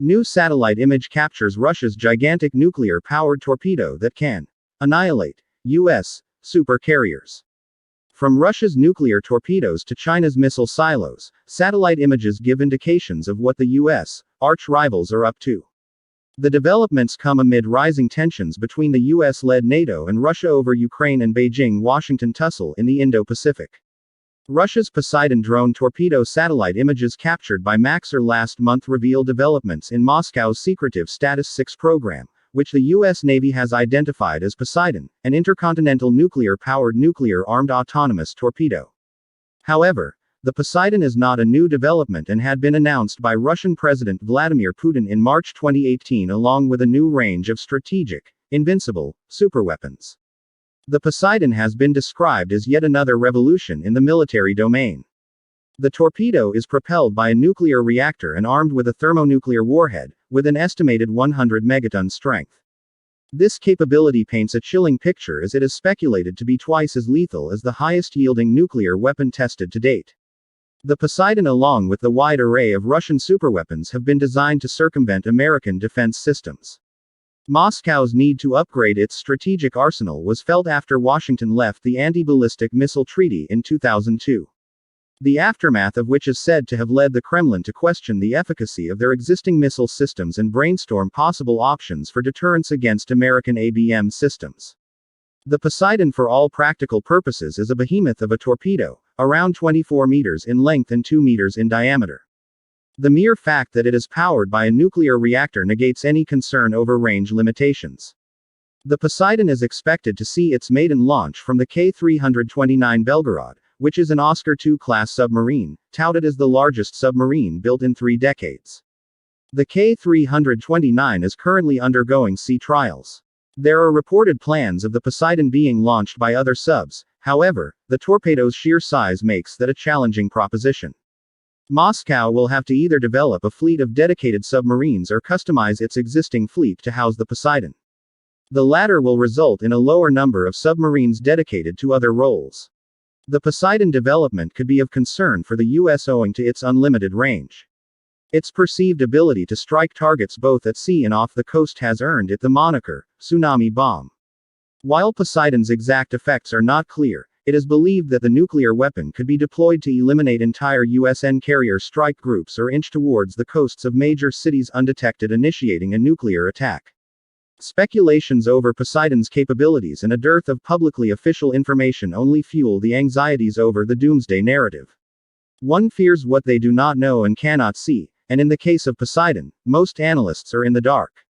New satellite image captures Russia's gigantic nuclear-powered torpedo that can annihilate U.S. super carriers. From Russia's nuclear torpedoes to China's missile silos, satellite images give indications of what the U.S. arch-rivals are up to. The developments come amid rising tensions between the US-led NATO and Russia over Ukraine and Beijing-Washington tussle in the Indo-Pacific. Russia's Poseidon drone-torpedo satellite images captured by Maxar last month reveal developments in Moscow's secretive Status 6 program, which the U.S. Navy has identified as Poseidon, an intercontinental nuclear-powered nuclear-armed autonomous torpedo. However, the Poseidon is not a new development and had been announced by Russian President Vladimir Putin in March 2018 along with a new range of strategic, invincible, superweapons. The Poseidon has been described as yet another revolution in the military domain. The torpedo is propelled by a nuclear reactor and armed with a thermonuclear warhead, with an estimated 100 megaton strength. This capability paints a chilling picture as it is speculated to be twice as lethal as the highest-yielding nuclear weapon tested to date. The Poseidon along with the wide array of Russian superweapons have been designed to circumvent American defense systems. Moscow's need to upgrade its strategic arsenal was felt after Washington left the Anti-Ballistic Missile Treaty in 2002. The aftermath of which is said to have led the Kremlin to question the efficacy of their existing missile systems and brainstorm possible options for deterrence against American ABM systems. The Poseidon for all practical purposes is a behemoth of a torpedo, around 24 meters in length and 2 meters in diameter. The mere fact that it is powered by a nuclear reactor negates any concern over range limitations. The Poseidon is expected to see its maiden launch from the K-329 Belgorod, which is an Oscar II-class submarine, touted as the largest submarine built in 3 decades. The K-329 is currently undergoing sea trials. There are reported plans of the Poseidon being launched by other subs, however, the torpedo's sheer size makes that a challenging proposition. Moscow will have to either develop a fleet of dedicated submarines or customize its existing fleet to house the Poseidon. The latter will result in a lower number of submarines dedicated to other roles. The Poseidon development could be of concern for the U.S. owing to its unlimited range. Its perceived ability to strike targets both at sea and off the coast has earned it the moniker, tsunami bomb. While Poseidon's exact effects are not clear, it is believed that the nuclear weapon could be deployed to eliminate entire USN carrier strike groups or inch towards the coasts of major cities undetected, initiating a nuclear attack. Speculations over Poseidon's capabilities and a dearth of publicly official information only fuel the anxieties over the doomsday narrative. One fears what they do not know and cannot see, and in the case of Poseidon, most analysts are in the dark.